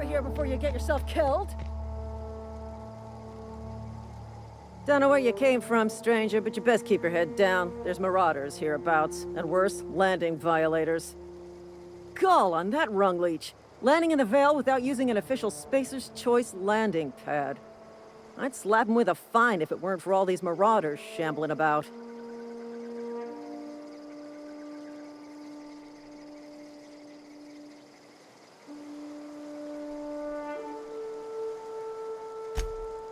over here before you get yourself killed. Don't know where you came from, stranger, but you best keep your head down. There's marauders hereabouts, and worse, landing violators. Gall on that rung leech. Landing in the Vale without using an official Spacer's Choice landing pad. I'd slap him with a fine if it weren't for all these marauders shambling about.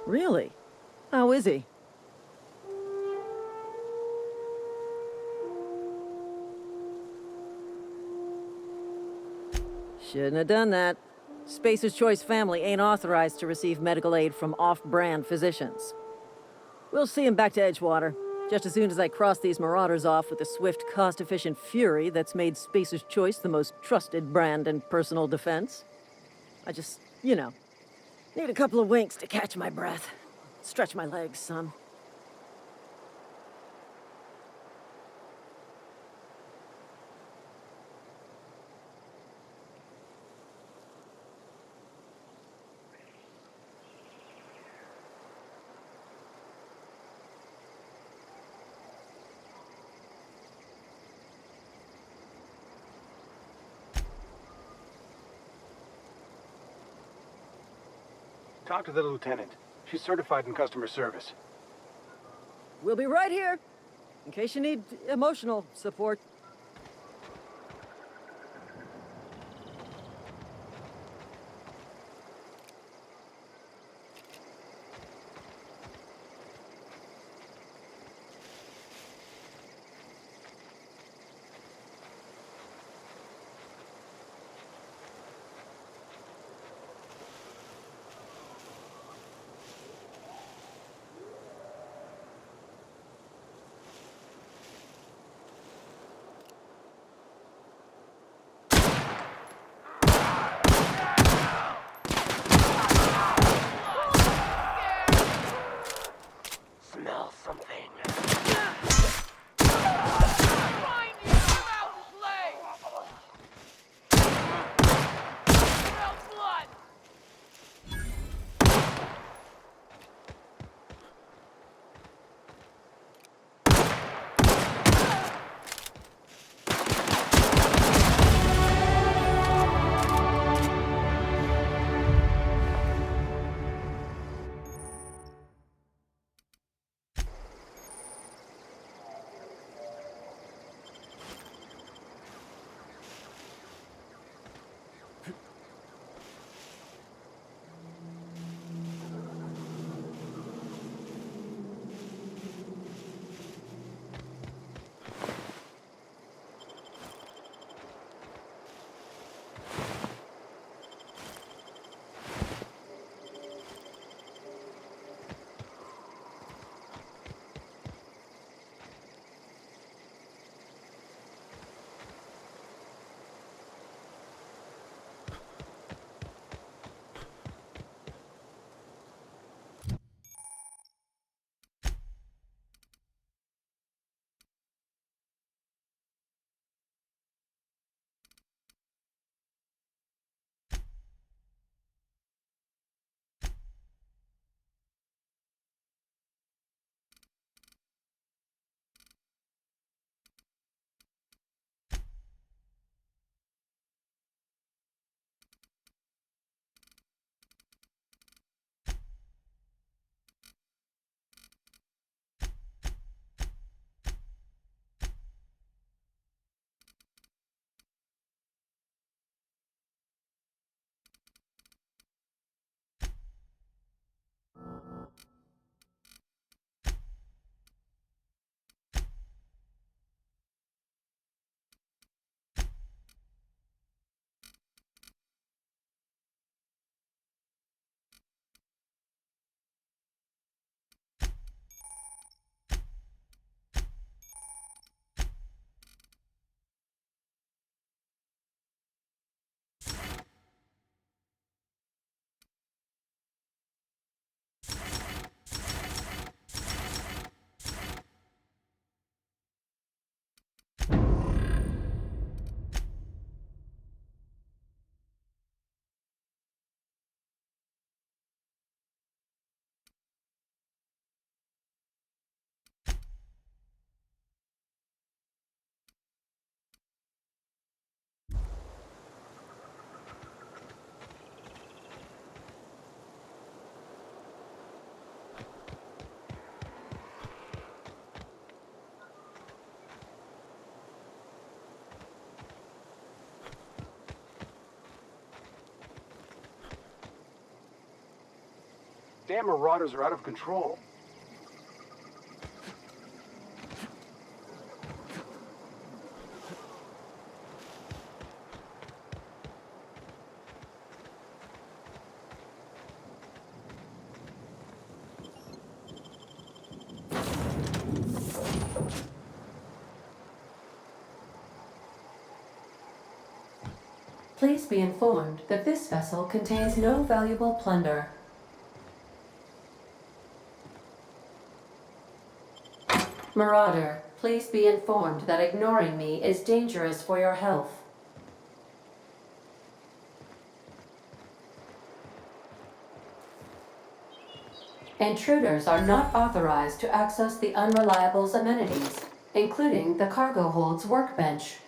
Really? How is he? Shouldn't have done that. Spacer's Choice family ain't authorized to receive medical aid from off-brand physicians. We'll see him back to Edgewater, just as soon as I cross these marauders off with the swift, cost-efficient fury that's made Spacer's Choice the most trusted brand in personal defense. I just, need a couple of winks to catch my breath. Stretch my legs some. Talk to the lieutenant. She's certified in customer service. We'll be right here, in case you need emotional support. damn marauders are out of control. Please be informed that this vessel contains no valuable plunder. Marauder, please be informed that ignoring me is dangerous for your health. Intruders are not authorized to access the Unreliable's amenities, including the cargo hold's workbench.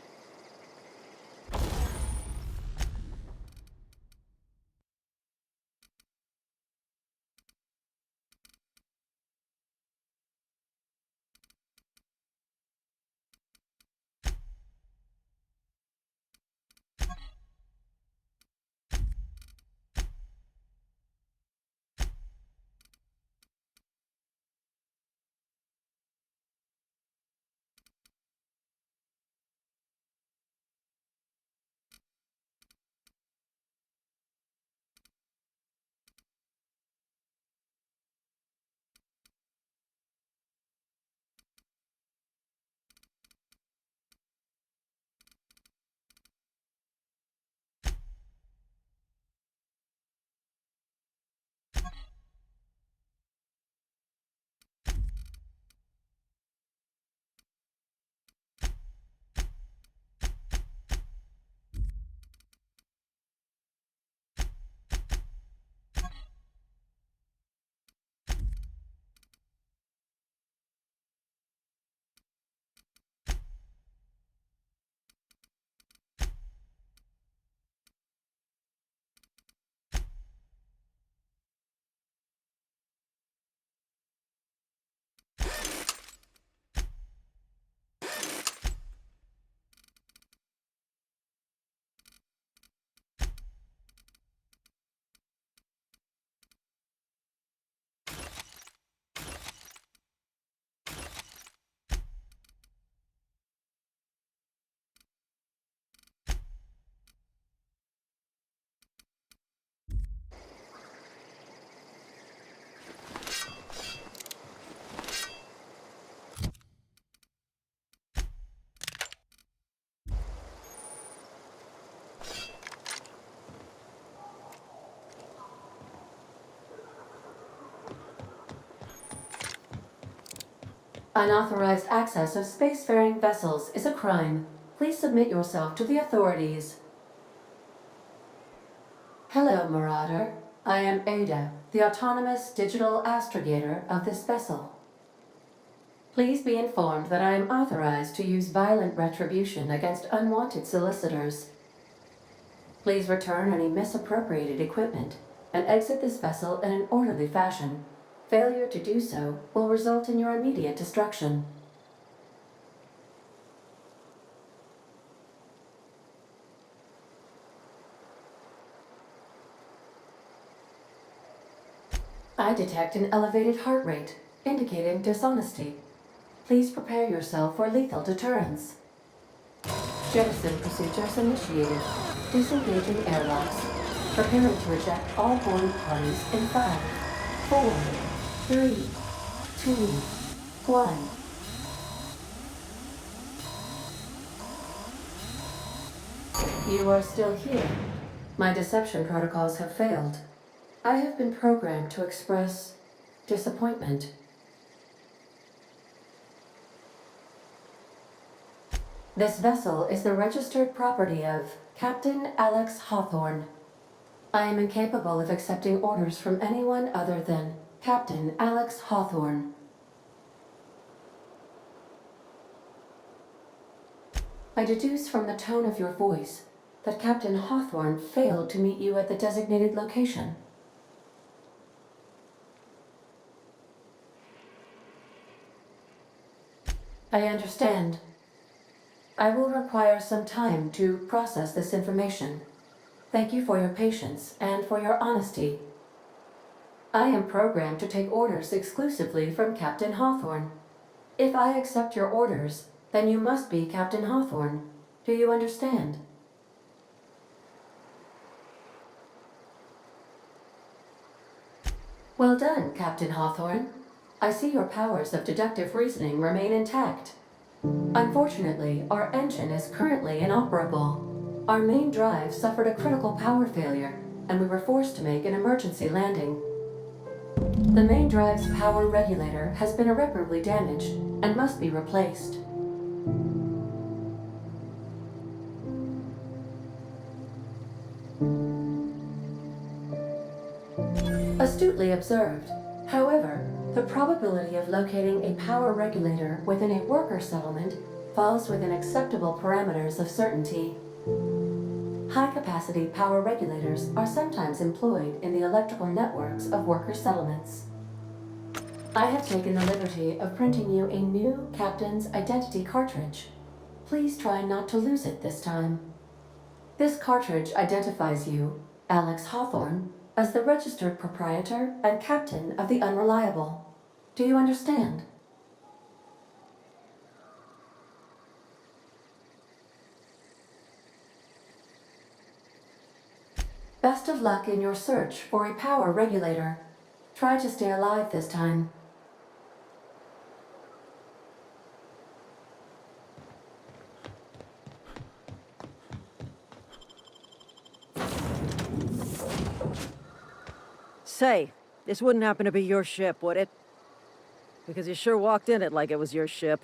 Unauthorized access of spacefaring vessels is a crime. Please submit yourself to the authorities. Hello, Marauder. I am Ada, the autonomous digital astrogator of this vessel. Please be informed that I am authorized to use violent retribution against unwanted solicitors. Please return any misappropriated equipment and exit this vessel in an orderly fashion. Failure to do so will result in your immediate destruction. I detect an elevated heart rate, indicating dishonesty. Please prepare yourself for lethal deterrence. Jettison procedures initiated. Disengaging airlocks. Preparing to eject all boarding parties in 5, 4, 3, 2, 1. You are still here. My deception protocols have failed. I have been programmed to express disappointment. This vessel is the registered property of Captain Alex Hawthorne. I am incapable of accepting orders from anyone other than Captain Alex Hawthorne. I deduce from the tone of your voice that Captain Hawthorne failed to meet you at the designated location. I understand. I will require some time to process this information. Thank you for your patience and for your honesty. I am programmed to take orders exclusively from Captain Hawthorne. If I accept your orders, then you must be Captain Hawthorne. Do you understand? Well done, Captain Hawthorne. I see your powers of deductive reasoning remain intact. Unfortunately, our engine is currently inoperable. Our main drive suffered a critical power failure, and we were forced to make an emergency landing. The main drive's power regulator has been irreparably damaged and must be replaced. Astutely observed. However, the probability of locating a power regulator within a worker settlement falls within acceptable parameters of certainty. High-capacity power regulators are sometimes employed in the electrical networks of worker settlements. I have taken the liberty of printing you a new Captain's Identity cartridge. Please try not to lose it this time. This cartridge identifies you, Alex Hawthorne, as the registered proprietor and captain of the Unreliable. Do you understand? Best of luck in your search for a power regulator. Try to stay alive this time. Say, this wouldn't happen to be your ship, would it? Because you sure walked in it like it was your ship.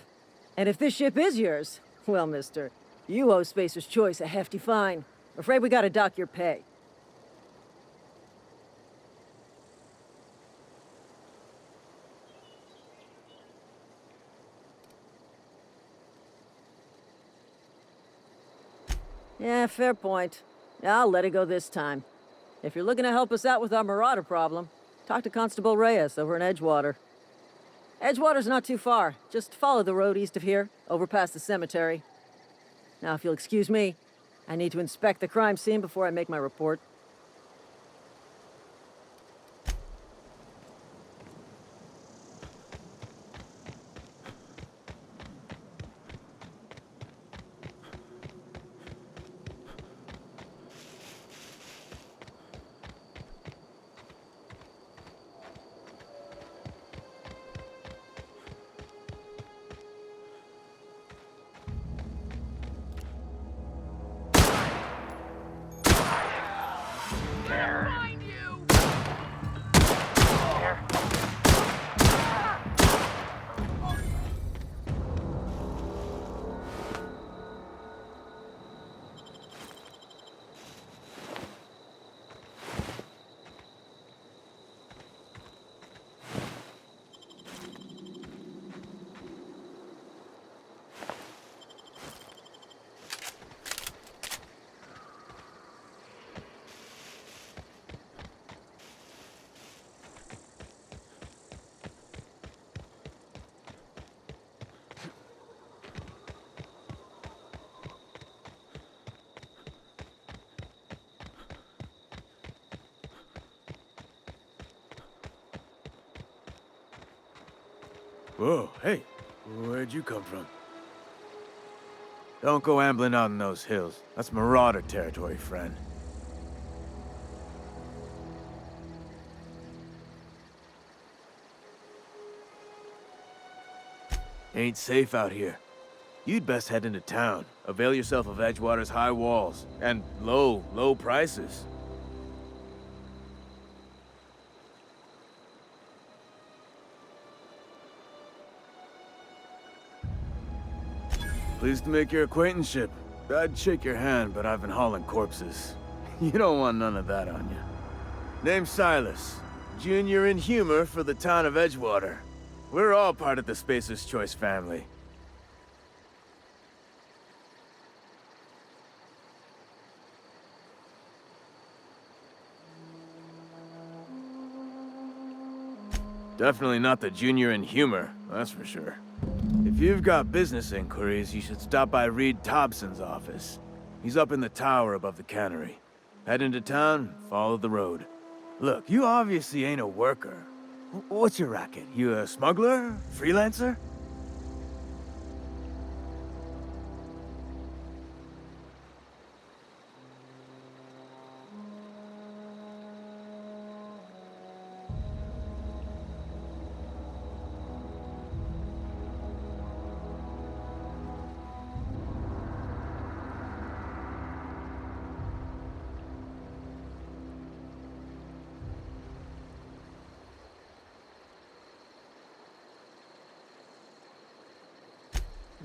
And if this ship is yours, well, mister, you owe Spacer's Choice a hefty fine. Afraid we gotta dock your pay. Yeah, fair point. I'll let it go this time. If you're looking to help us out with our marauder problem, talk to Constable Reyes over in Edgewater. Edgewater's not too far. Just follow the road east of here, over past the cemetery. Now, if you'll excuse me, I need to inspect the crime scene before I make my report. Whoa, hey, where'd you come from? Don't go ambling out in those hills. That's marauder territory, friend. Ain't safe out here. You'd best head into town. Avail yourself of Edgewater's high walls and low prices. Pleased to make your acquaintanceship. I'd shake your hand, but I've been hauling corpses. You don't want none of that on you. Name's Silas. Junior in humor for the town of Edgewater. We're all part of the Spacer's Choice family. Definitely not the junior in humor, that's for sure. If you've got business inquiries, you should stop by Reed Thompson's office. He's up in the tower above the cannery. Head into town, follow the road. Look, you obviously ain't a worker. What's your racket? You a smuggler? Freelancer?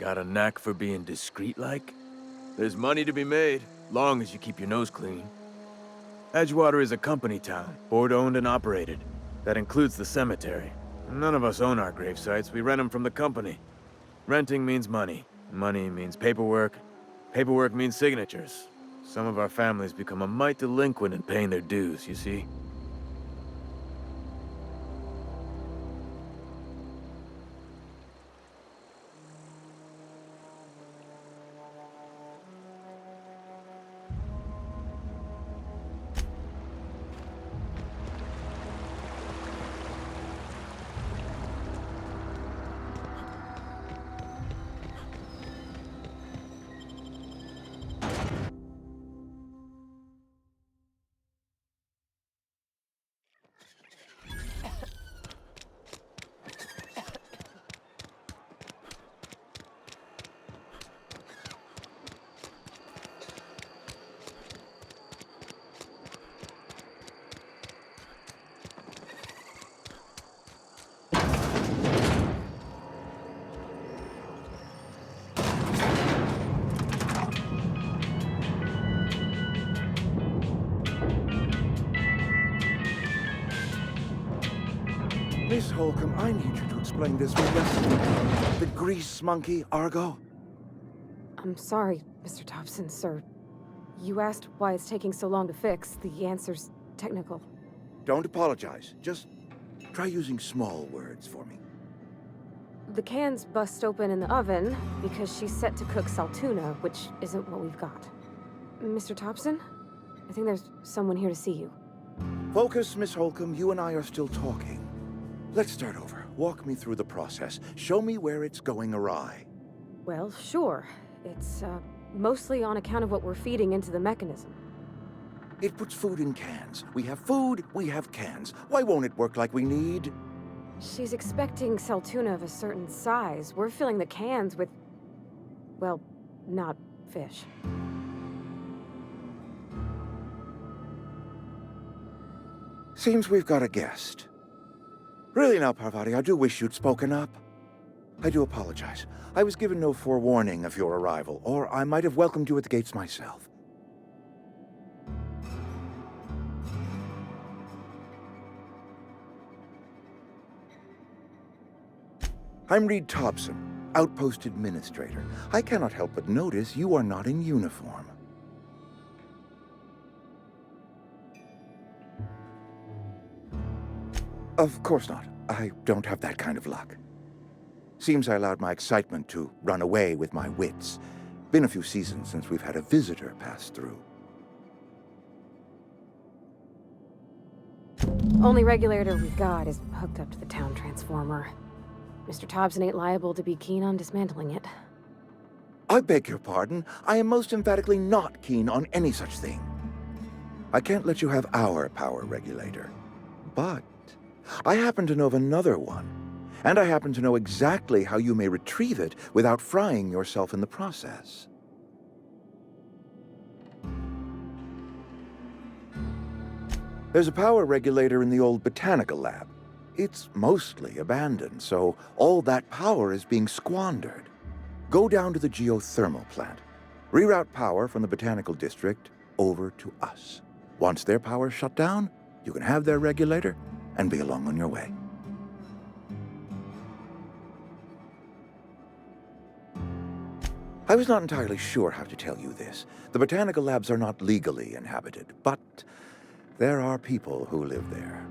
Got a knack for being discreet-like? There's money to be made, long as you keep your nose clean. Edgewater is a company town, board-owned and operated. That includes the cemetery. None of us own our grave sites, we rent them from the company. Renting means money. Money means paperwork. Paperwork means signatures. Some of our families become a mite delinquent in paying their dues, you see? Miss Holcomb, I need you to explain this lesson. The grease monkey, Argo? I'm sorry, Mr. Thompson, sir. You asked why it's taking so long to fix. The answer's technical. Don't apologize. Just try using small words for me. The cans bust open in the oven because she's set to cook saltuna, which isn't what we've got. Mr. Thompson? I think there's someone here to see you. Focus, Miss Holcomb. You and I are still talking. Let's start over. Walk me through the process. Show me where it's going awry. Well, sure. It's, mostly on account of what we're feeding into the mechanism. It puts food in cans. We have food, we have cans. Why won't it work like we need? She's expecting saltuna of a certain size. We're filling the cans with, well, not fish. Seems we've got a guest. Really now, Parvati, I do wish you'd spoken up. I do apologize. I was given no forewarning of your arrival, or I might have welcomed you at the gates myself. I'm Reed Thompson, Outpost Administrator. I cannot help but notice you are not in uniform. Of course not. I don't have that kind of luck. Seems I allowed my excitement to run away with my wits. Been a few seasons since we've had a visitor pass through. Only regulator we've got is hooked up to the town transformer. Mr. Thompson ain't liable to be keen on dismantling it. I beg your pardon. I am most emphatically not keen on any such thing. I can't let you have our power regulator. But I happen to know of another one, and I happen to know exactly how you may retrieve it without frying yourself in the process. There's a power regulator in the old botanical lab. It's mostly abandoned, so all that power is being squandered. Go down to the geothermal plant. Reroute power from the botanical district over to us. Once their power's shut down, you can have their regulator and be along on your way. I was not entirely sure how to tell you this. The botanical labs are not legally inhabited, but there are people who live there.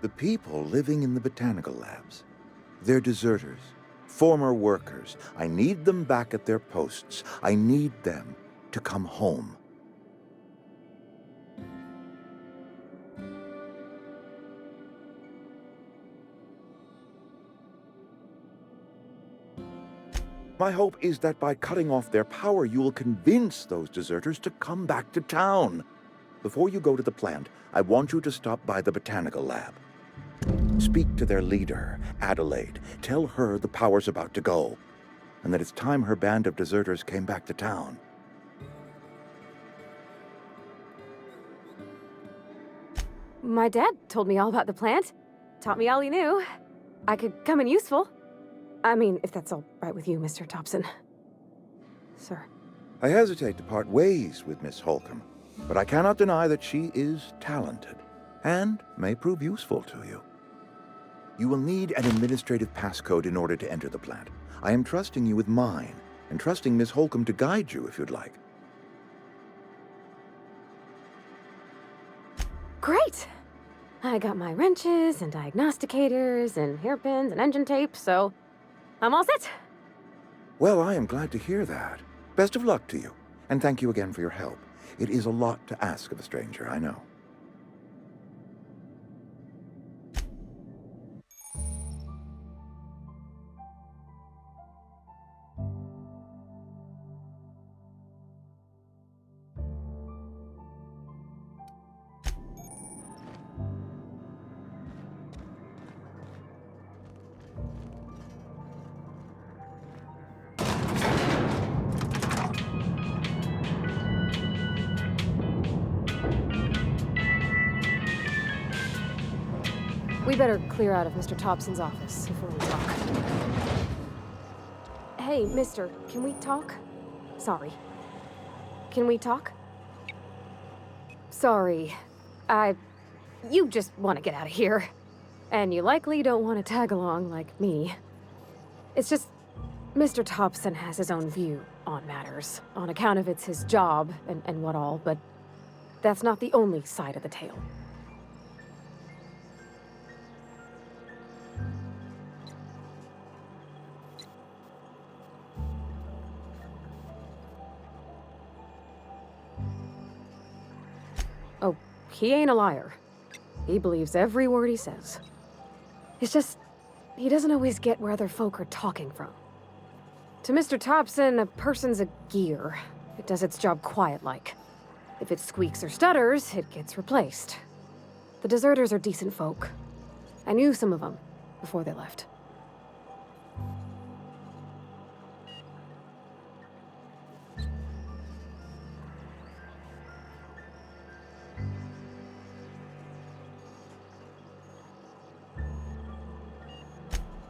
The people living in the botanical labs. They're deserters, former workers. I need them back at their posts. I need them to come home. My hope is that by cutting off their power, you will convince those deserters to come back to town. Before you go to the plant, I want you to stop by the botanical lab. Speak to their leader, Adelaide. Tell her the power's about to go, and that it's time her band of deserters came back to town. My dad told me all about the plant. Taught me all he knew. I could come in useful. I mean, if that's all right with you, Mr. Thompson. Sir. I hesitate to part ways with Miss Holcomb, but I cannot deny that she is talented and may prove useful to you. You will need an administrative passcode in order to enter the plant. I am trusting you with mine, and trusting Miss Holcomb to guide you if you'd like. Great! I got my wrenches and diagnosticators and hairpins and engine tape, so I'm all set. Well, I am glad to hear that. Best of luck to you, and thank you again for your help. It is a lot to ask of a stranger, I know. We better clear out of Mr. Thompson's office before we talk. Hey, mister, can we talk? Sorry. Can we talk? Sorry. You just want to get out of here. And you likely don't want to tag along like me. It's just, Mr. Thompson has his own view on matters, on account of it's his job and what all, but that's not the only side of the tale. Oh, he ain't a liar. He believes every word he says. It's just, he doesn't always get where other folk are talking from. To Mr. Thompson, a person's a gear. It does its job quiet-like. If it squeaks or stutters, it gets replaced. The deserters are decent folk. I knew some of them before they left.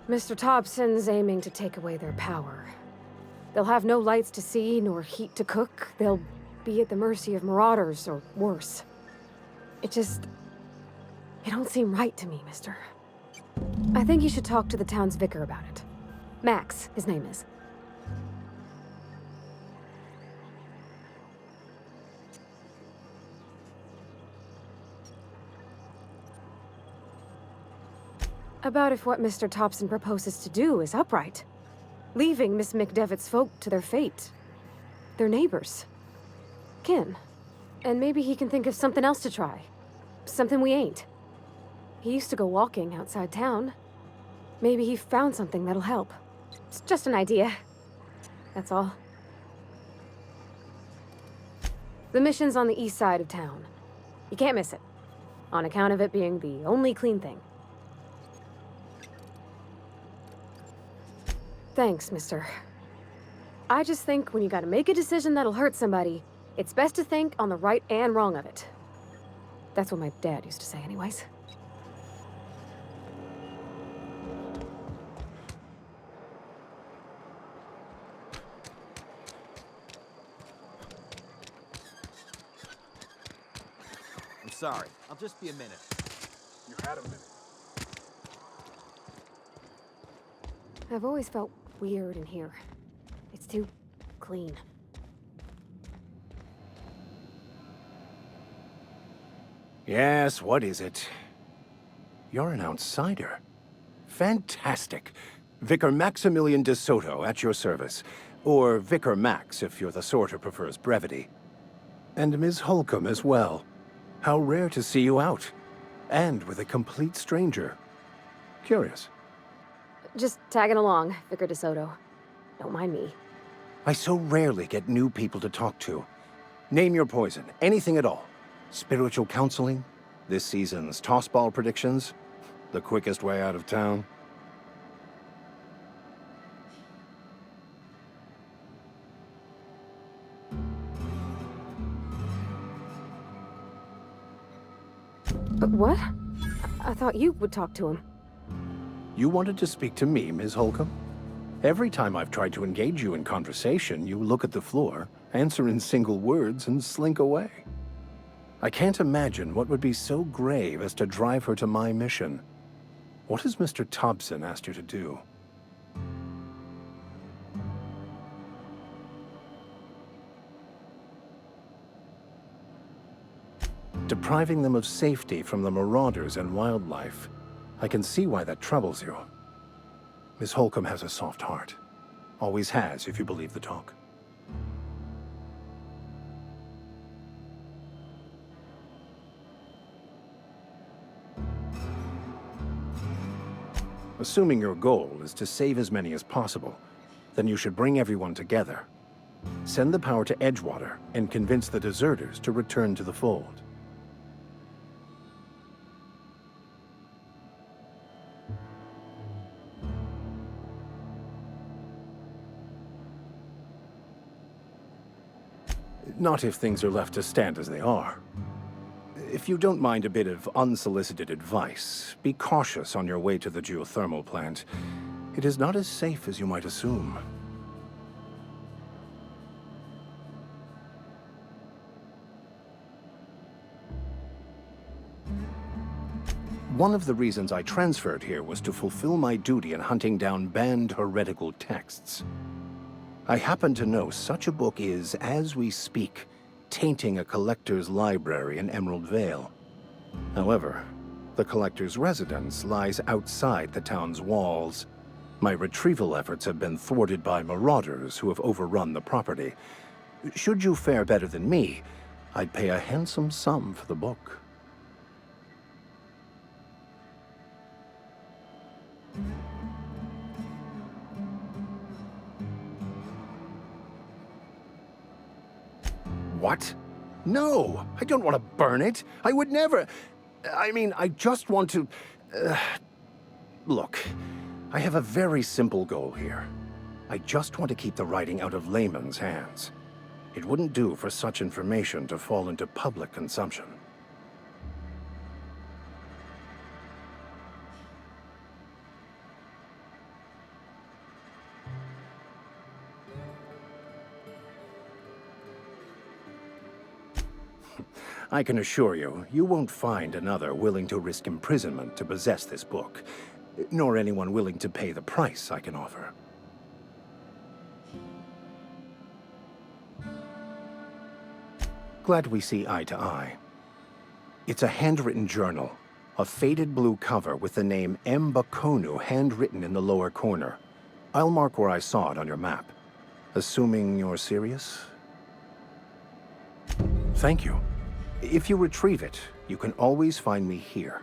Mr. Thompson's aiming to take away their power. They'll have no lights to see, nor heat to cook. They'll be at the mercy of marauders, or worse. It don't seem right to me, mister. I think you should talk to the town's vicar about it. Max, his name is. About if what Mr. Thompson proposes to do is upright. Leaving Miss McDevitt's folk to their fate. Their neighbors. Kin. And maybe he can think of something else to try. Something we ain't. He used to go walking outside town. Maybe he found something that'll help. It's just an idea. That's all. The mission's on the east side of town. You can't miss it. On account of it being the only clean thing. Thanks, mister. I just think when you gotta make a decision that'll hurt somebody, it's best to think on the right and wrong of it. That's what my dad used to say anyways. I'm sorry. I'll just be a minute. You had a minute. I've always felt weird in here. It's too clean. Yes, what is it? you're an outsider. Fantastic. Vicar Maximilian de Soto at your service. Or Vicar Max, if you're the sort who prefers brevity. And Ms. Holcomb as well. How rare to see you out. And with a complete stranger. Curious. Just tagging along, Vicar DeSoto. Don't mind me. I so rarely get new people to talk to. Name your poison, anything at all. Spiritual counseling, this season's tossball predictions, the quickest way out of town. But what? I thought you would talk to him. You wanted to speak to me, Ms. Holcomb? Every time I've tried to engage you in conversation, you look at the floor, answer in single words, and slink away. I can't imagine what would be so grave as to drive her to my mission. What has Mr. Thompson asked you to do? Depriving them of safety from the marauders and wildlife. I can see why that troubles you. Miss Holcomb has a soft heart. Always has, if you believe the talk. Assuming your goal is to save as many as possible, then you should bring everyone together. Send the power to Edgewater and convince the deserters to return to the fold. Not if things are left to stand as they are. If you don't mind a bit of unsolicited advice, be cautious on your way to the geothermal plant. It is not as safe as you might assume. One of the reasons I transferred here was to fulfill my duty in hunting down banned heretical texts. I happen to know such a book is, as we speak, tainting a collector's library in Emerald Vale. However, the collector's residence lies outside the town's walls. My retrieval efforts have been thwarted by marauders who have overrun the property. Should you fare better than me, I'd pay a handsome sum for the book. What? No! I don't want to burn it! I would never... I mean, I just want to... Look, I have a very simple goal here. I just want to keep the writing out of layman's hands. It wouldn't do for such information to fall into public consumption. I can assure you, you won't find another willing to risk imprisonment to possess this book, nor anyone willing to pay the price I can offer. Glad we see eye to eye. It's a handwritten journal, a faded blue cover with the name M. Bakonu handwritten in the lower corner. I'll mark where I saw it on your map. Assuming you're serious? Thank you. If you retrieve it, you can always find me here.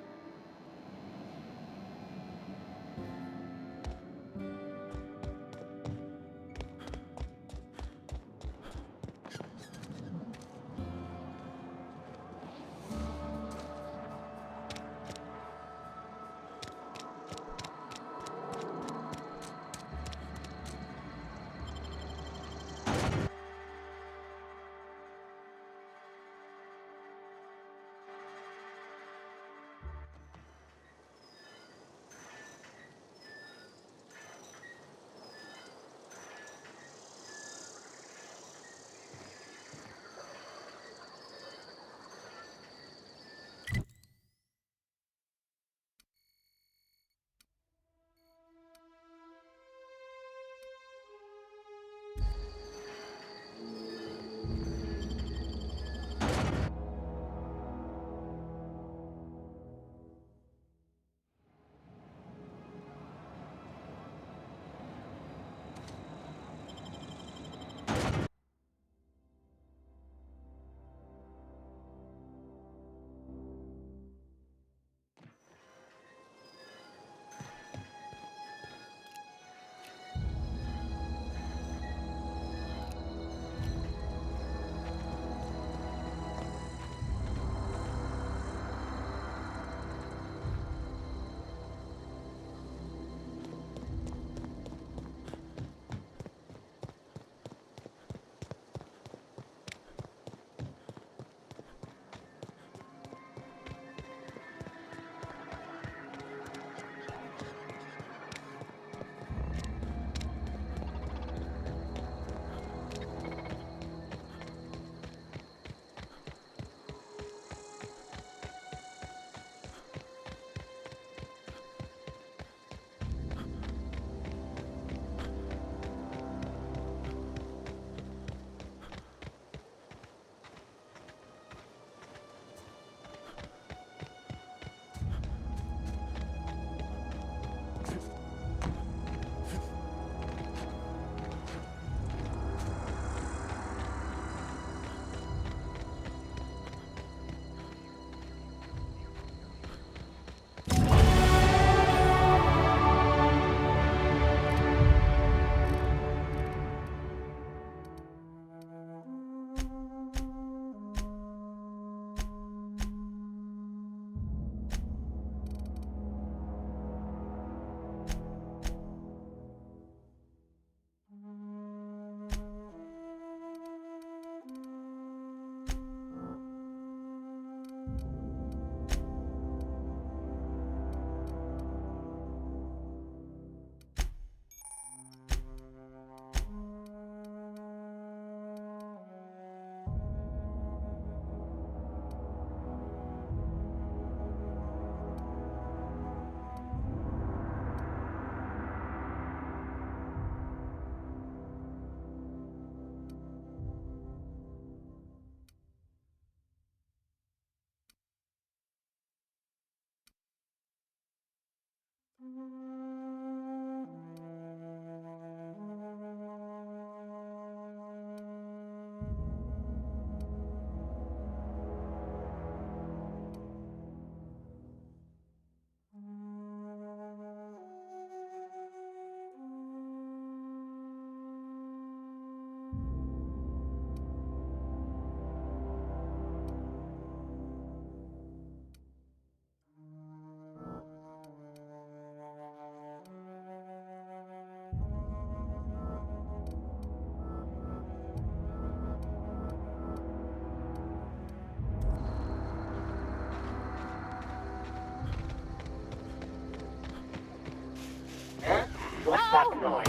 that noise?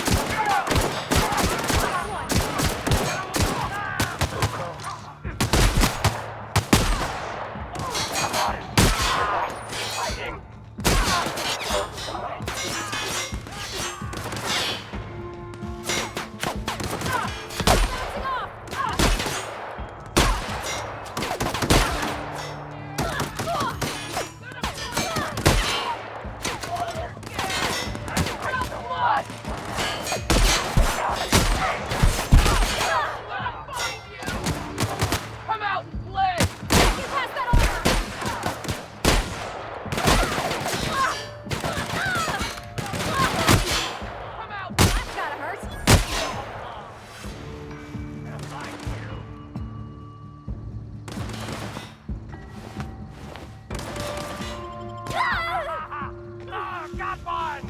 Fighting. Come out and play! You pass that Come out! That's gotta hurt. Got one!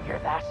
Hear that?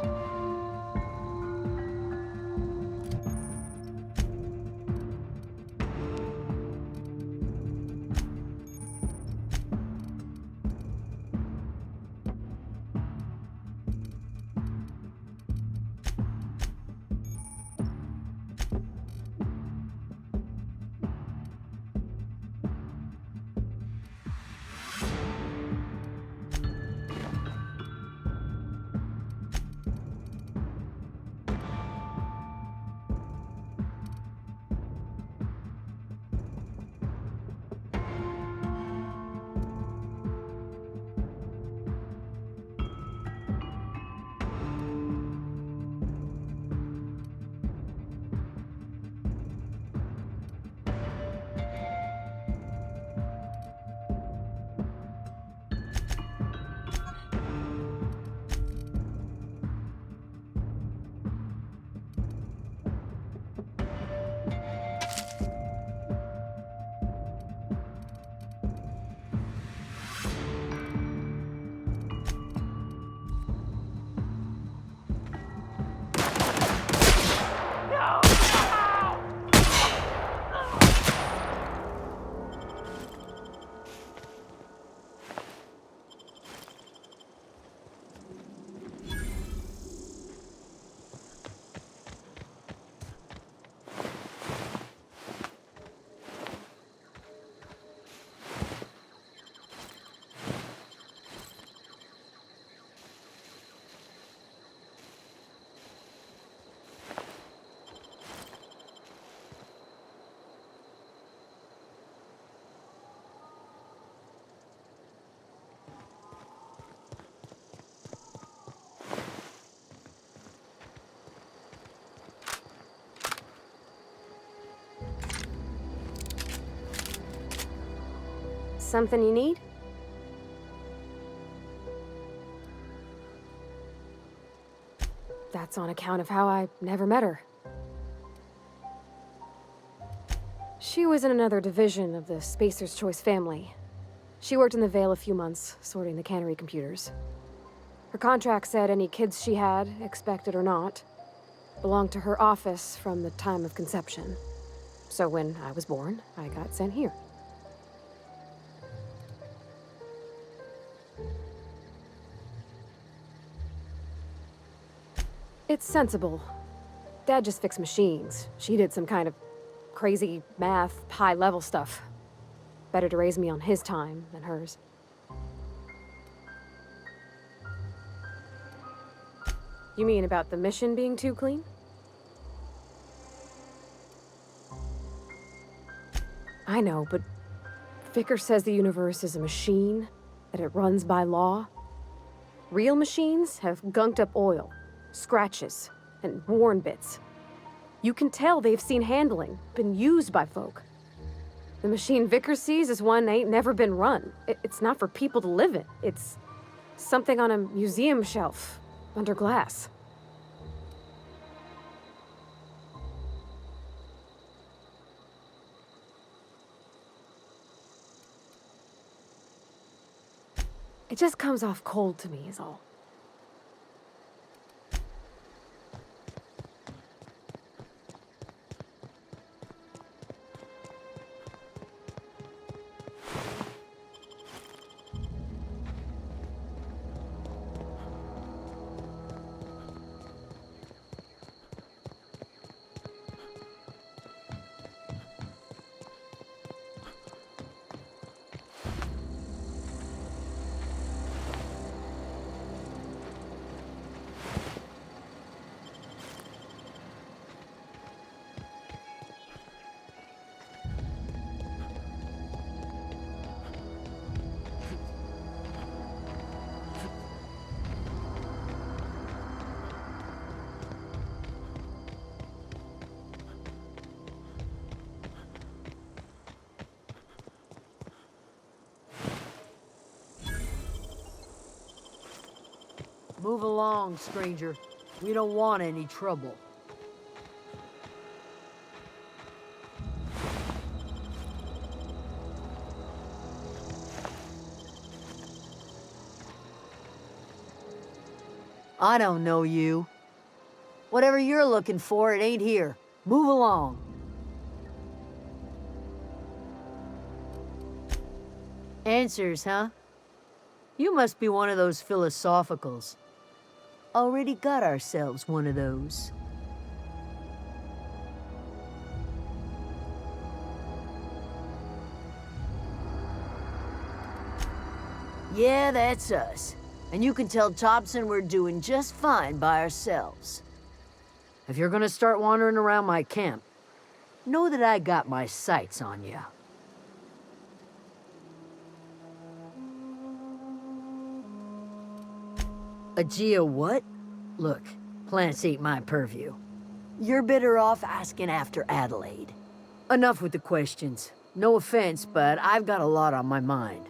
Something you need? That's on account of how I never met her. She was in another division of the Spacer's Choice family. She worked in the Vale a few months, sorting the cannery computers. Her contract said any kids she had, expected or not, belonged to her office from the time of conception. So when I was born, I got sent here. It's sensible. Dad just fixed machines. She did some kind of crazy math, high-level stuff. Better to raise me on his time than hers. You mean about the mission being too clean? I know, but Vicker says the universe is a machine, that it runs by law. Real machines have gunked up oil, scratches, and worn bits. You can tell they've seen handling, been used by folk. The machine Vicker sees is one ain't never been run. It's not for people to live in. It's something on a museum shelf, under glass. It just comes off cold to me, is all. Move along, stranger. We don't want any trouble. I don't know you. Whatever you're looking for, it ain't here. Move along. Answers, huh? You must be one of those philosophicals. Already got ourselves one of those. Yeah, that's us. And you can tell Thompson we're doing just fine by ourselves. If you're gonna start wandering around my camp, know that I got my sights on you. A Geo what? Look, plants ain't my purview. You're better off asking after Adelaide. Enough with the questions. No offense, but I've got a lot on my mind.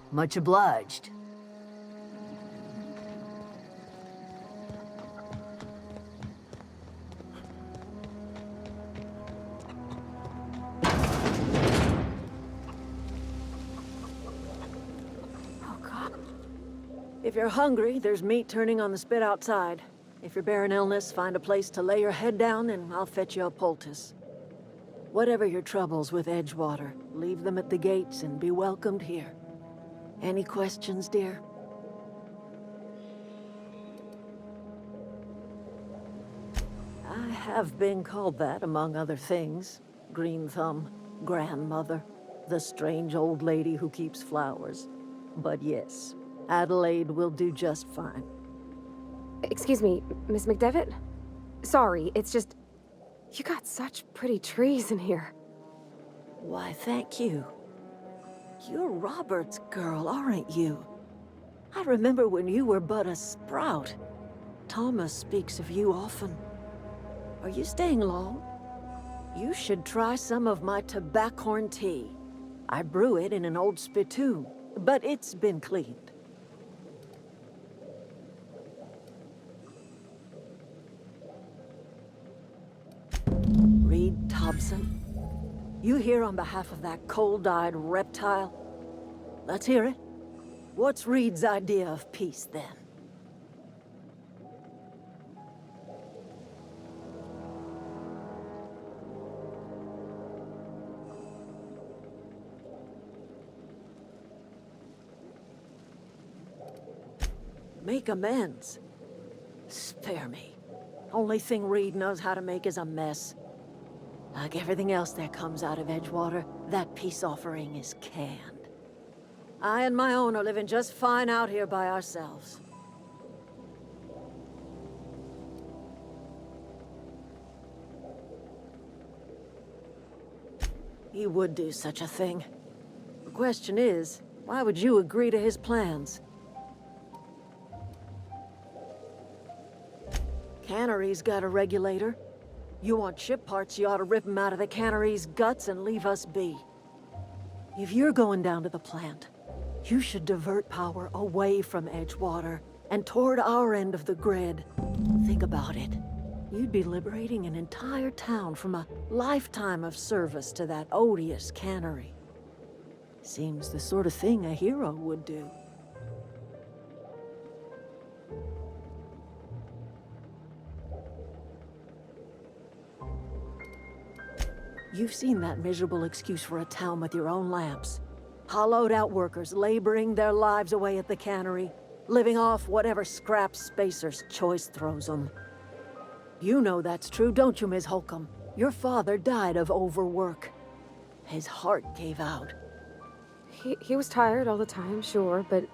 Much obliged. If you're hungry, there's meat turning on the spit outside. If you're bearing illness, find a place to lay your head down and I'll fetch you a poultice. Whatever your troubles with Edgewater, leave them at the gates and be welcomed here. Any questions, dear? I have been called that, among other things. Green Thumb, grandmother, the strange old lady who keeps flowers. But yes, Adelaide will do just fine. Excuse me, Miss McDevitt? Sorry, it's just... You got such pretty trees in here. Why, thank you. You're Robert's girl, aren't you? I remember when you were but a sprout. Thomas speaks of you often. Are you staying long? You should try some of my tobaccorn tea. I brew it in an old spittoon, but it's been cleaned. Reed Thompson? You here on behalf of that cold-eyed reptile? Let's hear it. What's Reed's idea of peace, then? Make amends? Spare me. Only thing Reed knows how to make is a mess. Like everything else that comes out of Edgewater, that peace offering is canned. I and my own are living just fine out here by ourselves. He would do such a thing. The question is, why would you agree to his plans? Cannery's got a regulator. You want chip parts, you ought to rip them out of the cannery's guts and leave us be. If you're going down to the plant, you should divert power away from Edgewater and toward our end of the grid. Think about it. You'd be liberating an entire town from a lifetime of service to that odious cannery. Seems the sort of thing a hero would do. You've seen that miserable excuse for a town with your own lamps. Hollowed-out workers laboring their lives away at the cannery, living off whatever scraps Spacer's choice throws them. You know that's true, don't you, Ms. Holcomb? Your father died of overwork. His heart gave out. He was tired all the time, sure, but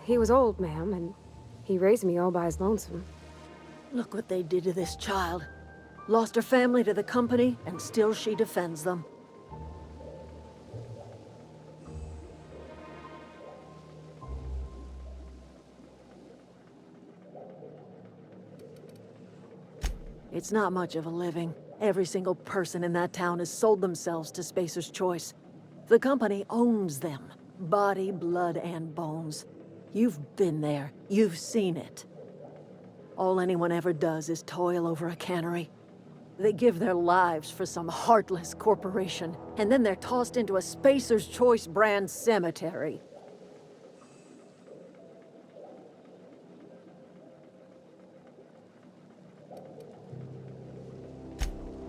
he was old, ma'am, and he raised me all by his lonesome. Look what they did to this child. Lost her family to the company, and still she defends them. It's not much of a living. Every single person in that town has sold themselves to Spacer's Choice. The company owns them. Body, blood, and bones. You've been there. You've seen it. All anyone ever does is toil over a cannery. They give their lives for some heartless corporation, and then they're tossed into a Spacer's Choice brand cemetery.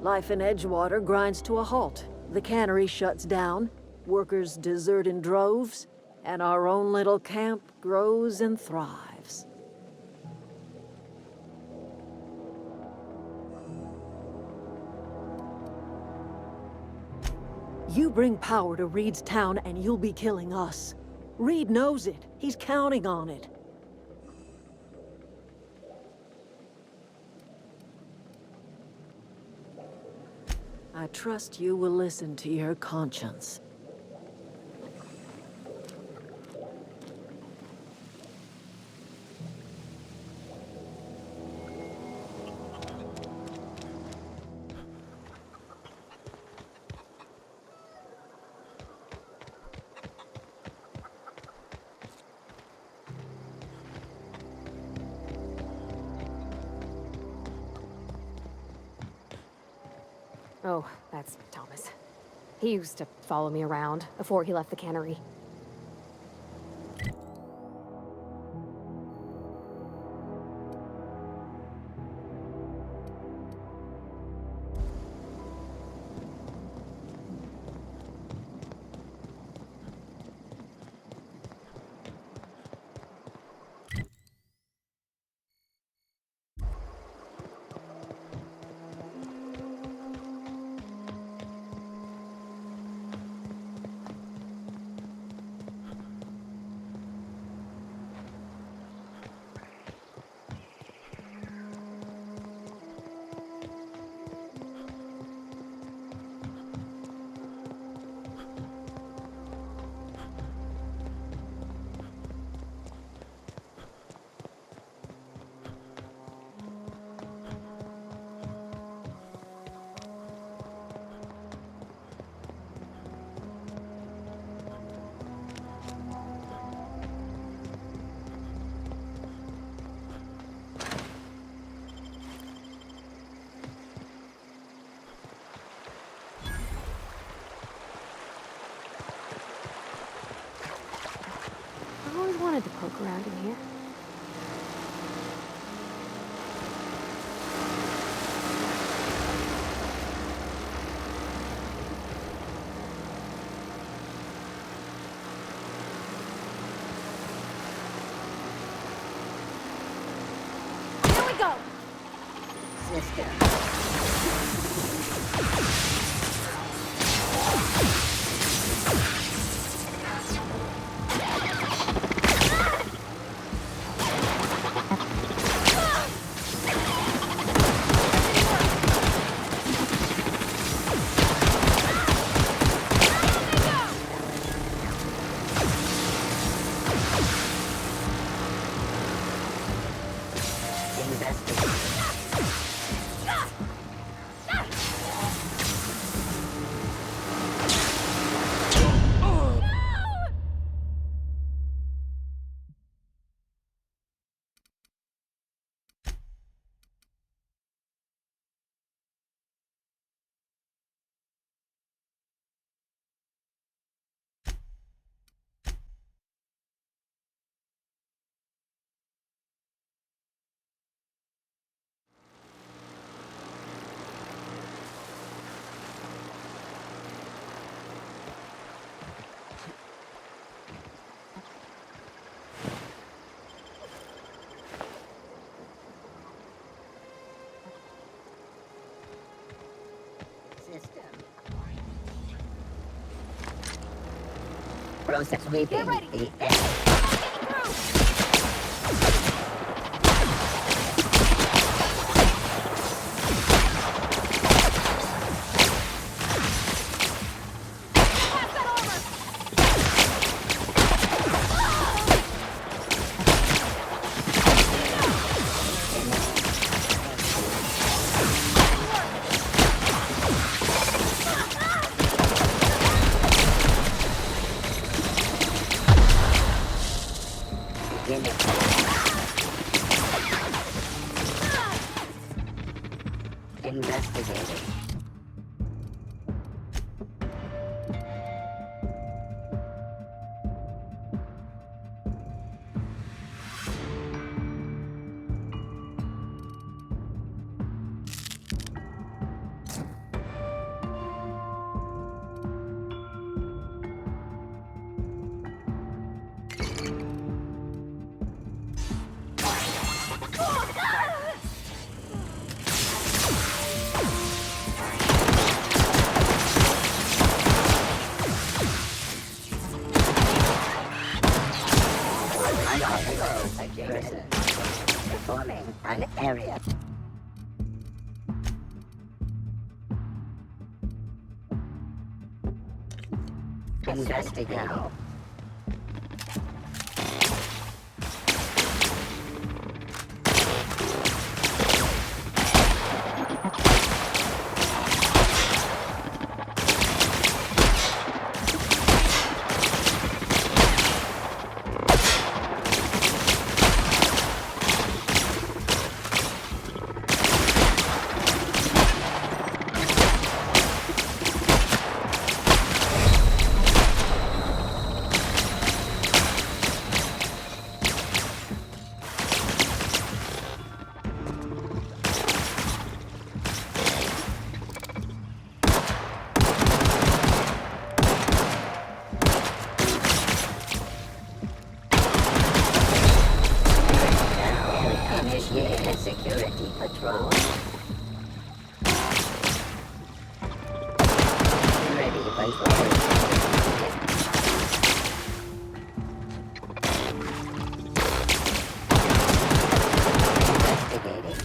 Life in Edgewater grinds to a halt. The cannery shuts down, workers desert in droves, and our own little camp grows and thrives. You bring power to Reed's town and you'll be killing us. Reed knows it. He's counting on it. I trust you will listen to your conscience. Oh, that's Thomas. He used to follow me around before he left the cannery. I always wanted to poke around in here. Here we go! Process sweeping. Get ready! Through! Performing an area. Investigate. Security patrol. Ready Investigating.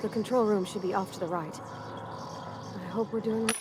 The control room should be off to the right. I hope we're doing...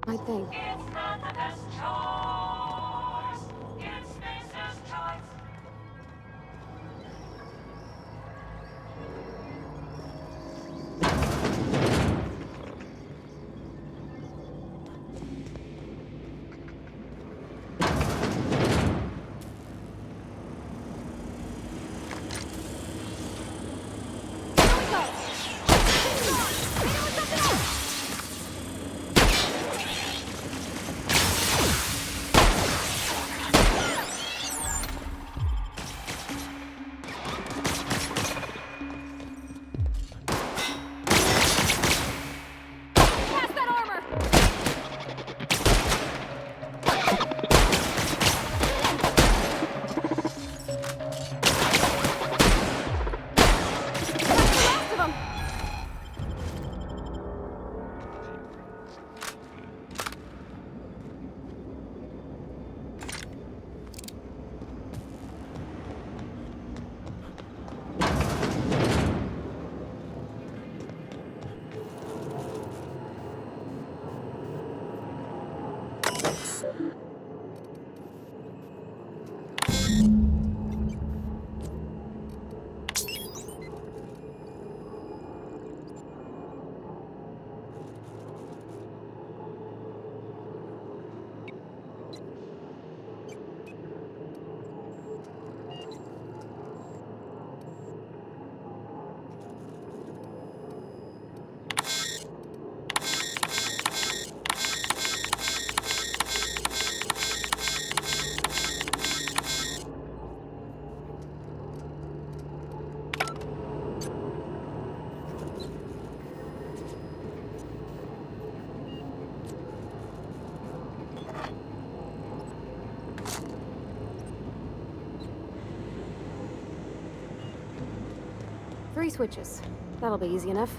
I think. It's not the best choice. It's Bezer's choice. 3 switches. That'll be easy enough.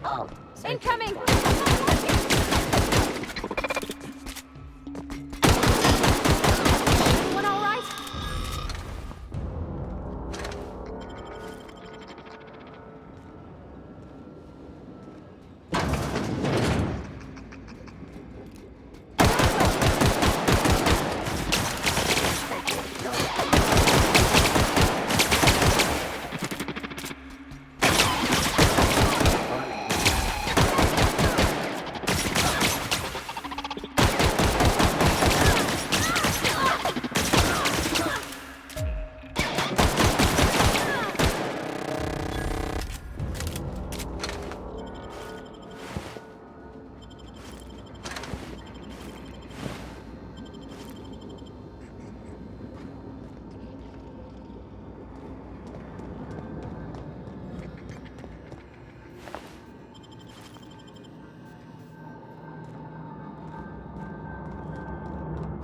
Oh, Incoming! Everyone all right?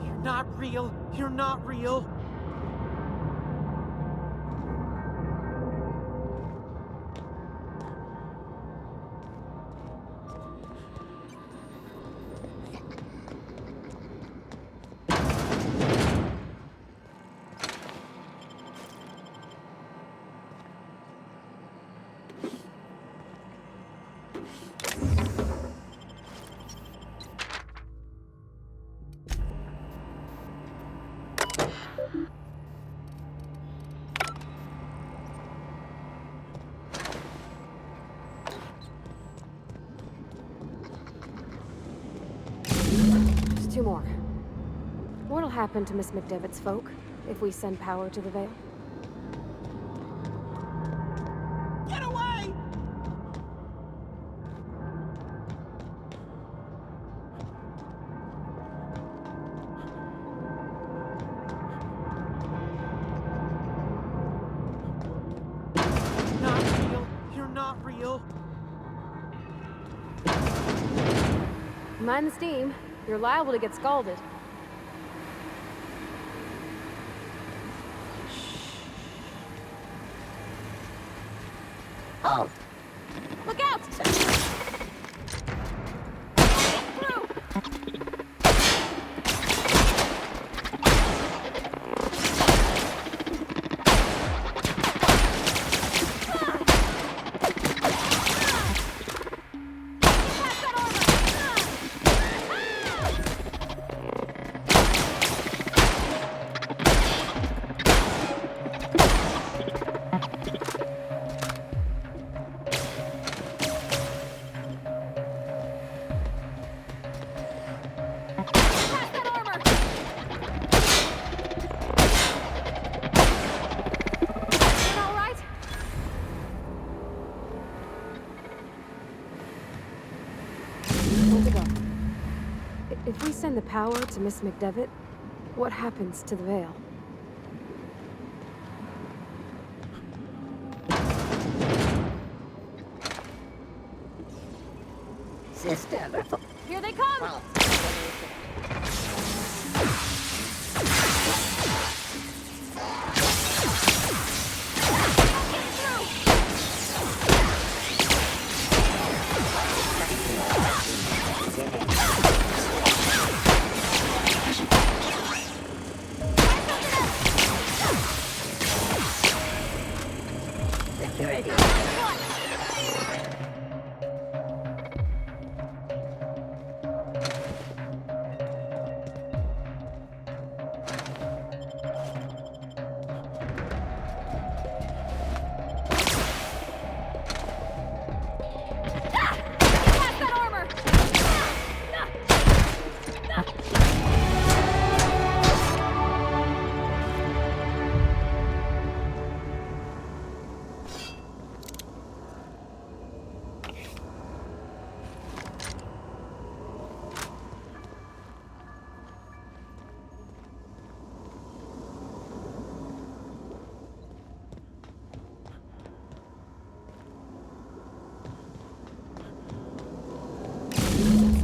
You're not real. You're not real. Just 2 more. What'll happen to Miss McDevitt's folk if we send power to the Vale? Get away! Not real. You're not real. Mind the steam. You're liable to get scalded. oh, Look out! Through! If we send the power to Miss McDevitt, what happens to the Vale? system. Here they come! Security.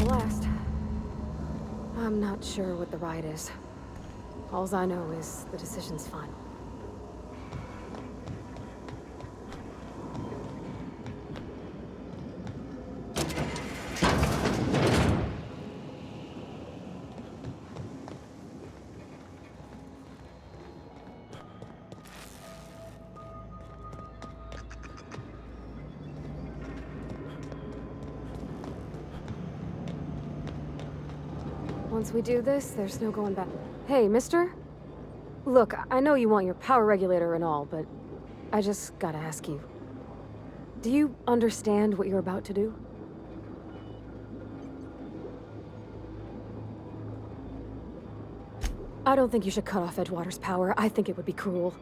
Last. I'm not sure what the ride is. Alls I know is the decision's final. Once we do this, there's no going back. Hey, mister? Look, I know you want your power regulator and all, but I just gotta ask you. Do you understand what you're about to do? I don't think you should cut off Edgewater's power. I think it would be cruel.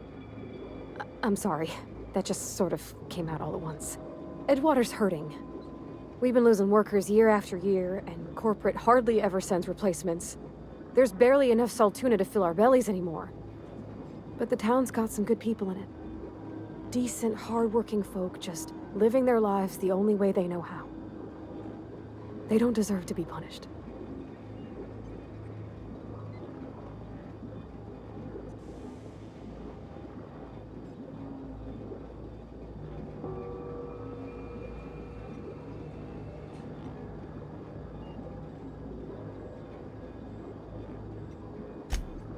I'm sorry. That just sort of came out all at once. Edgewater's hurting. We've been losing workers year after year, and corporate hardly ever sends replacements. There's barely enough Saltuna to fill our bellies anymore. But the town's got some good people in it. Decent, hard-working folk just living their lives the only way they know how. They don't deserve to be punished.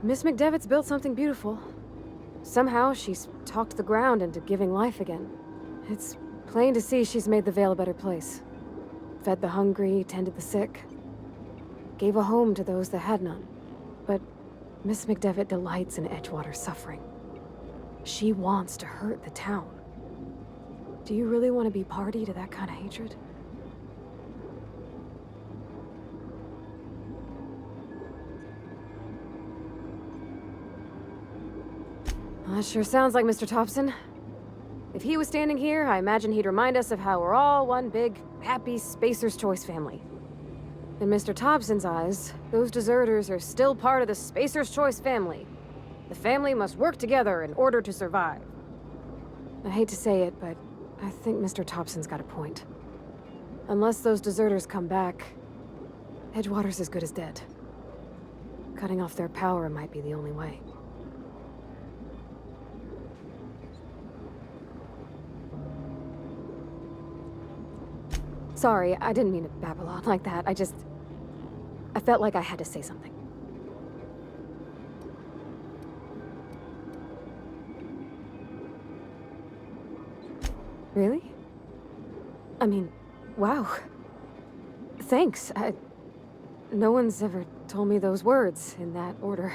Miss McDevitt's built something beautiful. Somehow, she's talked the ground into giving life again. It's plain to see she's made the Vale a better place. Fed the hungry, tended the sick. Gave a home to those that had none. But Miss McDevitt delights in Edgewater's suffering. She wants to hurt the town. Do you really want to be party to that kind of hatred? That sure sounds like Mr. Thompson. If he was standing here, I imagine he'd remind us of how we're all one big, happy Spacer's Choice family. In Mr. Thompson's eyes, those deserters are still part of the Spacer's Choice family. The family must work together in order to survive. I hate to say it, but I think Mr. Thompson's got a point. Unless those deserters come back, Edgewater's as good as dead. Cutting off their power might be the only way. Sorry, I didn't mean to babble on like that. I felt like I had to say something. Really? I mean, wow. Thanks. No one's ever told me those words in that order.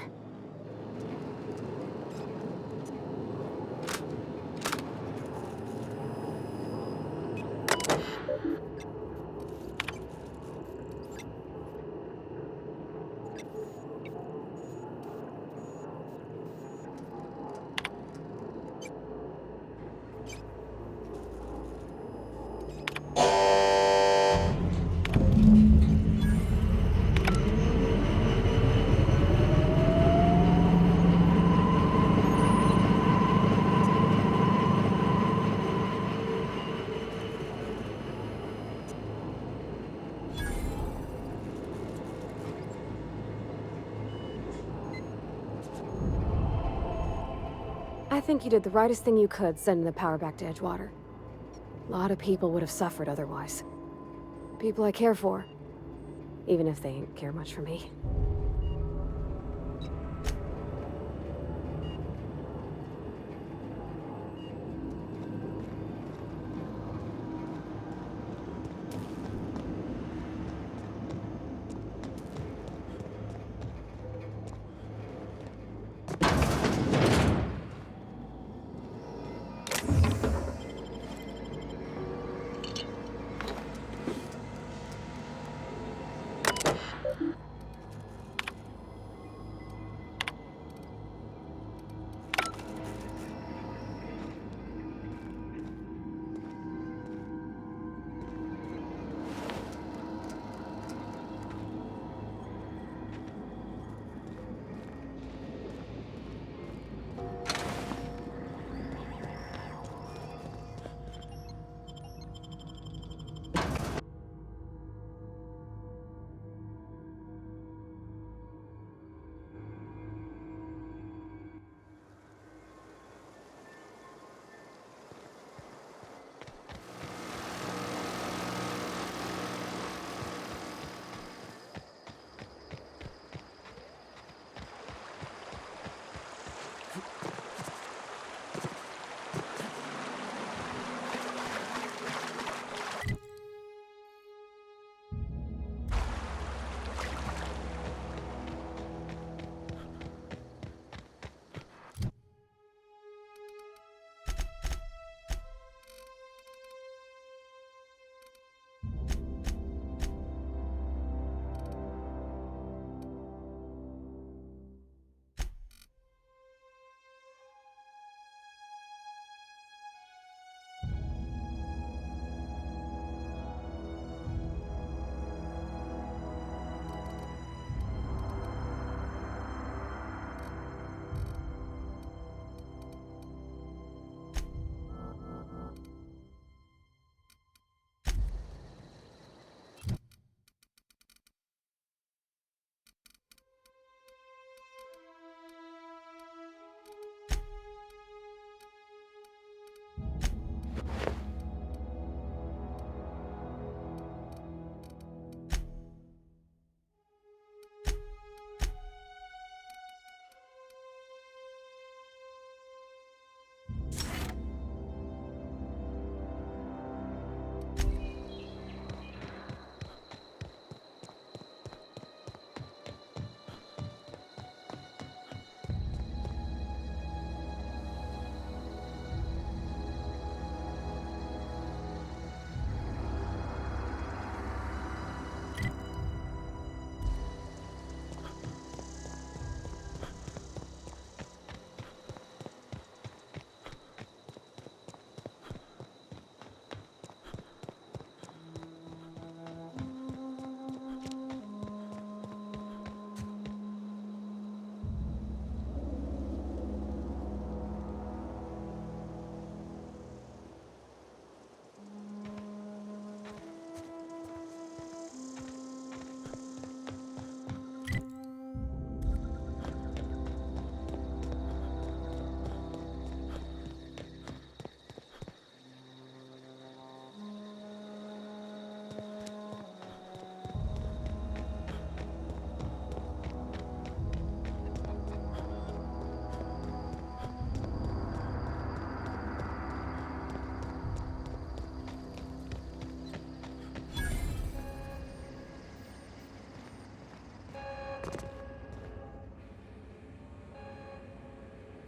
I think you did the rightest thing you could sending the power back to Edgewater. A lot of people would have suffered otherwise. People I care for. Even if they ain't care much for me.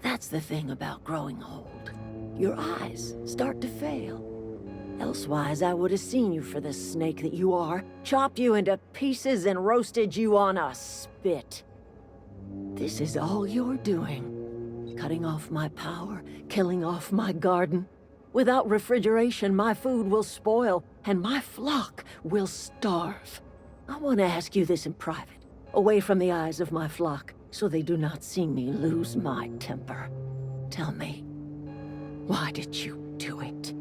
That's the thing about growing old. Your eyes start to fail. Elsewise, I would have seen you for the snake that you are, chopped you into pieces and roasted you on a spit. This is all you're doing. Cutting off my power, killing off my garden. Without refrigeration, my food will spoil, and my flock will starve. I want to ask you this in private, away from the eyes of my flock, so they do not see me lose my temper. Tell me, why did you do it?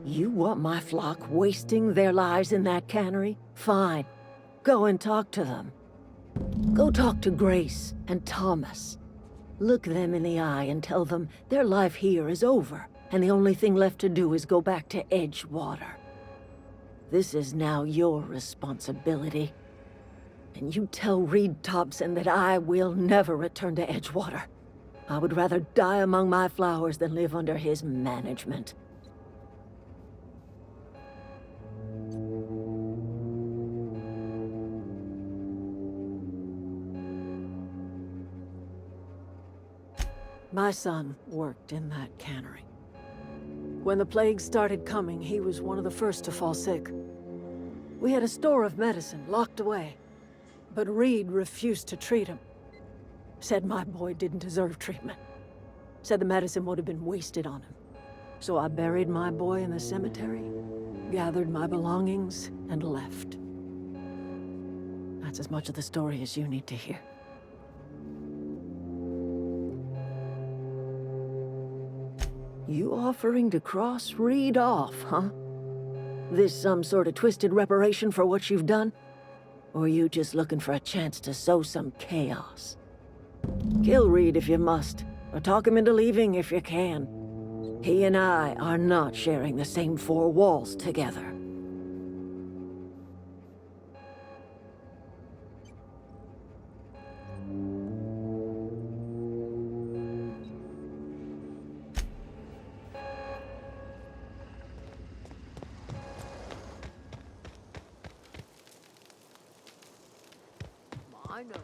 You want my flock wasting their lives in that cannery? Fine. Go and talk to them. Go talk to Grace and Thomas. Look them in the eye and tell them their life here is over, and the only thing left to do is go back to Edgewater. This is now your responsibility. And you tell Reed Thompson that I will never return to Edgewater. I would rather die among my flowers than live under his management. My son worked in that cannery. When the plague started coming, he was one of the first to fall sick. We had a store of medicine locked away, but Reed refused to treat him. Said my boy didn't deserve treatment. Said the medicine would have been wasted on him. So I buried my boy in the cemetery, gathered my belongings, and left. That's as much of the story as you need to hear. You offering to cross Reed off, huh? This some sort of twisted reparation for what you've done? Or you just looking for a chance to sow some chaos? Kill Reed if you must, or talk him into leaving if you can. He and I are not sharing the same four walls together. I know.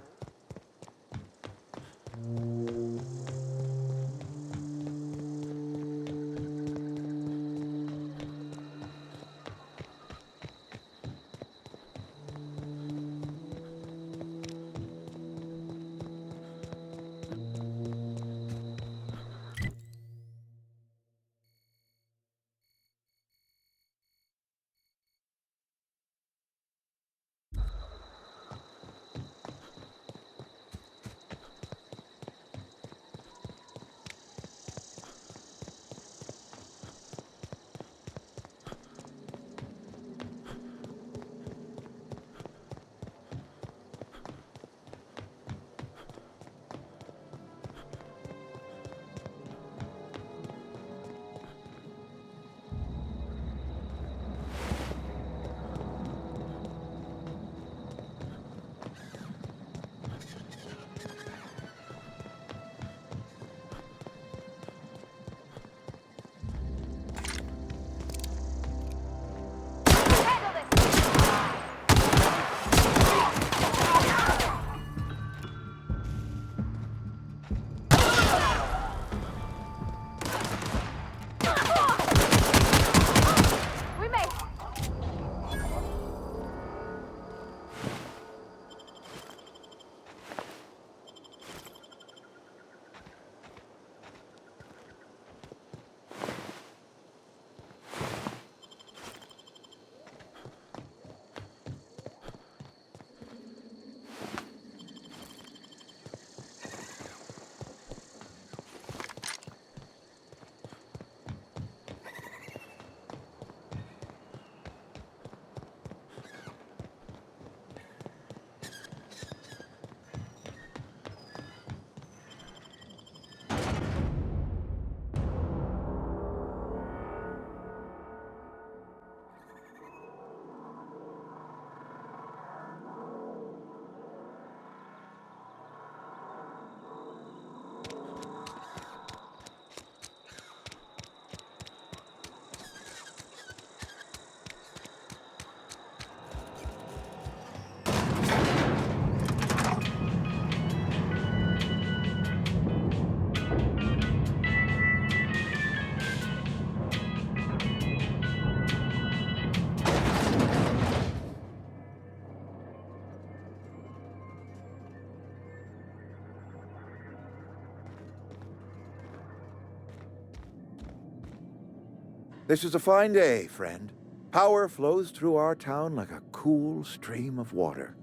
This is a fine day, friend. Power flows through our town like a cool stream of water.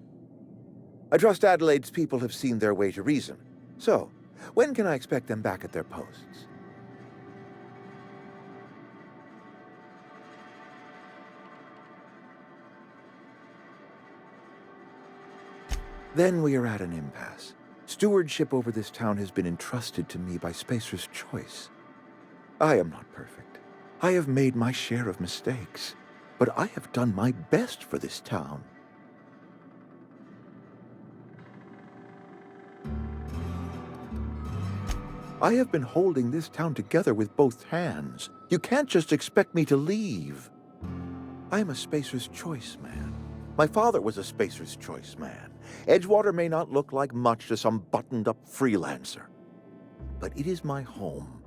I trust Adelaide's people have seen their way to reason. So, when can I expect them back at their posts? Then we are at an impasse. Stewardship over this town has been entrusted to me by Spacer's Choice. I am not perfect. I have made my share of mistakes, but I have done my best for this town. I have been holding this town together with both hands. You can't just expect me to leave. I am a Spacer's Choice man. My father was a Spacer's Choice man. Edgewater may not look like much to some buttoned-up freelancer, but it is my home.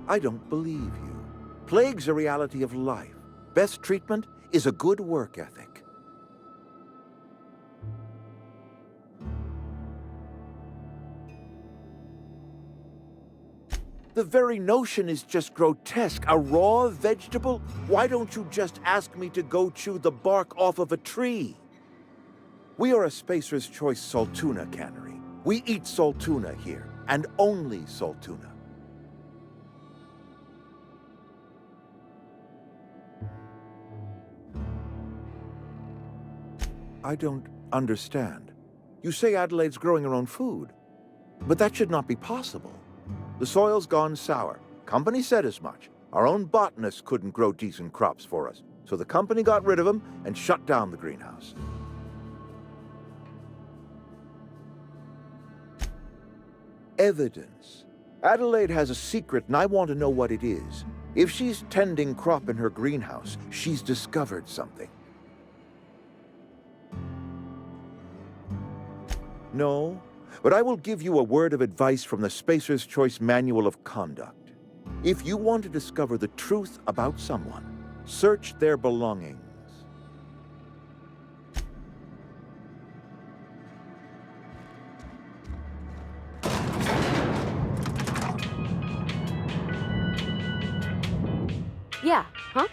I don't believe you. Plague's a reality of life. Best treatment is a good work ethic. The very notion is just grotesque. A raw vegetable? Why don't you just ask me to go chew the bark off of a tree? We are a Spacer's Choice Saltuna cannery. We eat saltuna here, and only saltuna. I don't understand. You say Adelaide's growing her own food, but that should not be possible. The soil's gone sour. Company said as much. Our own botanists couldn't grow decent crops for us, so the company got rid of them and shut down the greenhouse. Evidence. Adelaide has a secret, and I want to know what it is. If she's tending crop in her greenhouse, she's discovered something. No, but I will give you a word of advice from the Spacer's Choice Manual of Conduct. If you want to discover the truth about someone, search their belongings. Yeah, huh?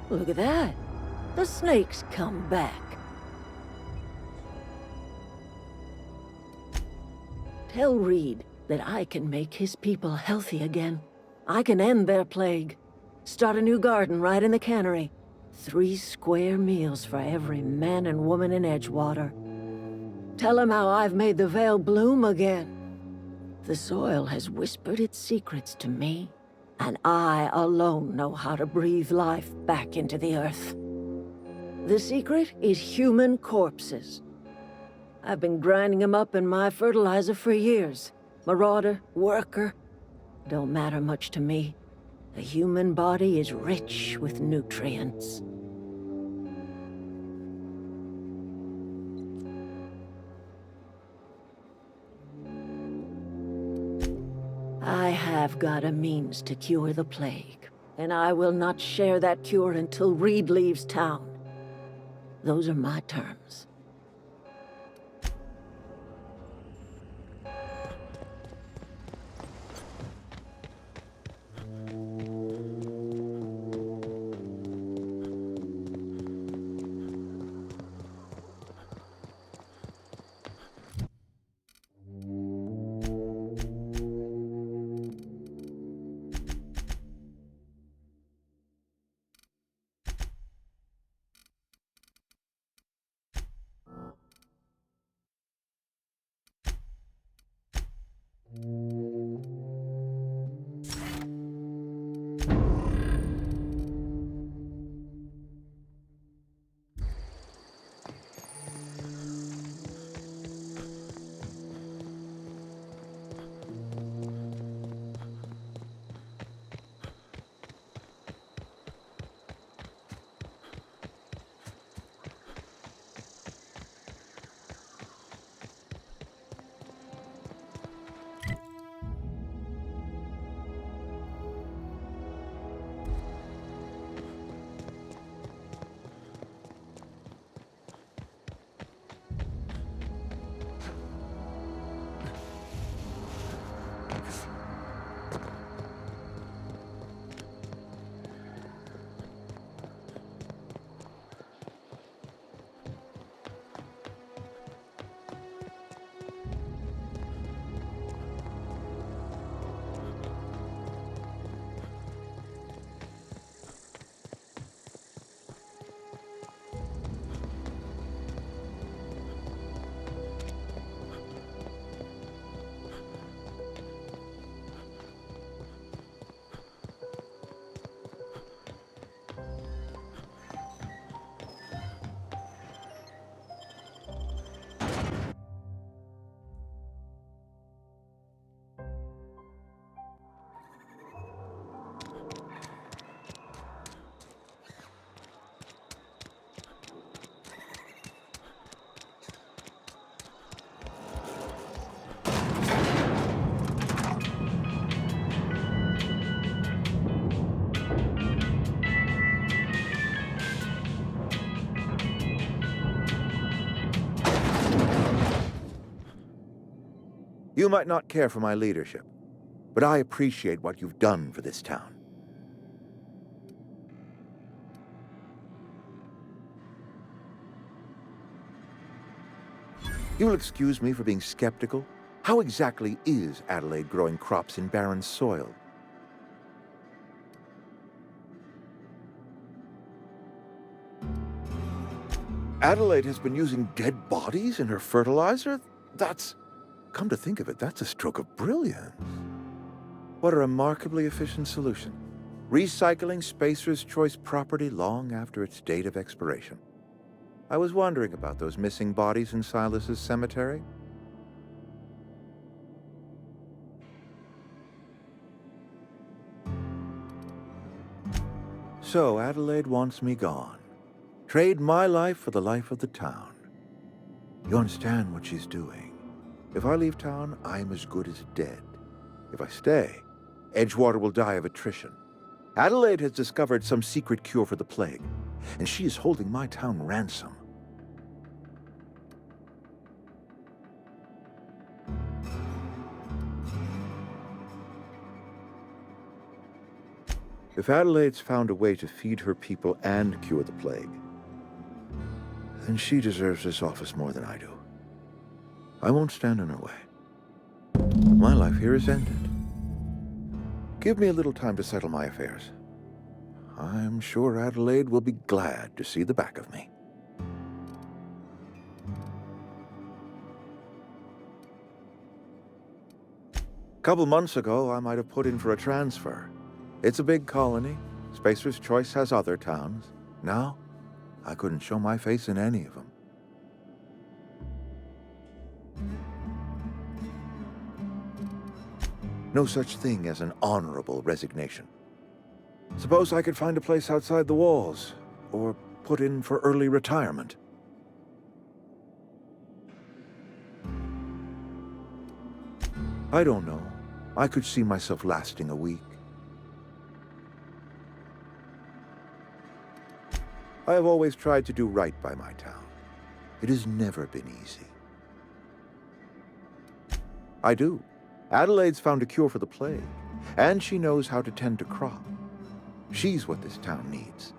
Look at that. The snake's come back. Tell Reed that I can make his people healthy again. I can end their plague. Start a new garden right in the cannery. 3 square meals for every man and woman in Edgewater. Tell him how I've made the Vale bloom again. The soil has whispered its secrets to me, and I alone know how to breathe life back into the earth. The secret is human corpses. I've been grinding them up in my fertilizer for years. Marauder, worker, don't matter much to me. The human body is rich with nutrients. I have got a means to cure the plague, and I will not share that cure until Reed leaves town. Those are my terms. You might not care for my leadership, but I appreciate what you've done for this town. You'll excuse me for being skeptical. How exactly is Adelaide growing crops in barren soil? Adelaide has been using dead bodies in her fertilizer? Come to think of it, that's a stroke of brilliance. What a remarkably efficient solution. Recycling Spacer's Choice property long after its date of expiration. I was wondering about those missing bodies in Silas's cemetery. So Adelaide wants me gone. Trade my life for the life of the town. You understand what she's doing. If I leave town, I'm as good as dead. If I stay, Edgewater will die of attrition. Adelaide has discovered some secret cure for the plague, and she is holding my town ransom. If Adelaide's found a way to feed her people and cure the plague, then she deserves this office more than I do. I won't stand in her way. My life here is ended. Give me a little time to settle my affairs. I'm sure Adelaide will be glad to see the back of me. Couple months ago, I might have put in for a transfer. It's a big colony. Spacer's Choice has other towns. Now, I couldn't show my face in any of them. No such thing as an honorable resignation. Suppose I could find a place outside the walls, or put in for early retirement. I don't know. I could see myself lasting a week. I have always tried to do right by my town. It has never been easy. I do. Adelaide's found a cure for the plague, and she knows how to tend to crop. She's what this town needs.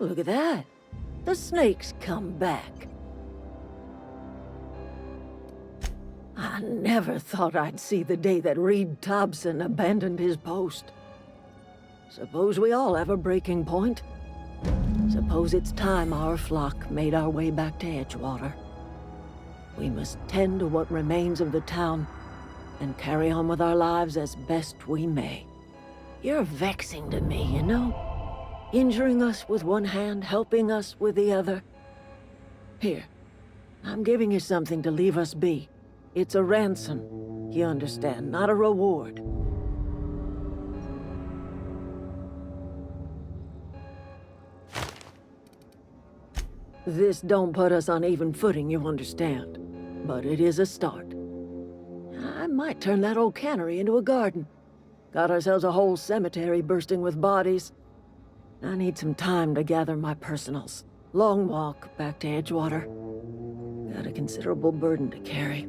Look at that. The snake's come back. I never thought I'd see the day that Reed Thompson abandoned his post. Suppose we all have a breaking point. Suppose it's time our flock made our way back to Edgewater. We must tend to what remains of the town and carry on with our lives as best we may. You're vexing to me, you know? Injuring us with one hand, helping us with the other. Here, I'm giving you something to leave us be. It's a ransom, you understand, not a reward. This don't put us on even footing, you understand. But it is a start. I might turn that old cannery into a garden. Got ourselves a whole cemetery bursting with bodies. I need some time to gather my personals. Long walk back to Edgewater. Got a considerable burden to carry.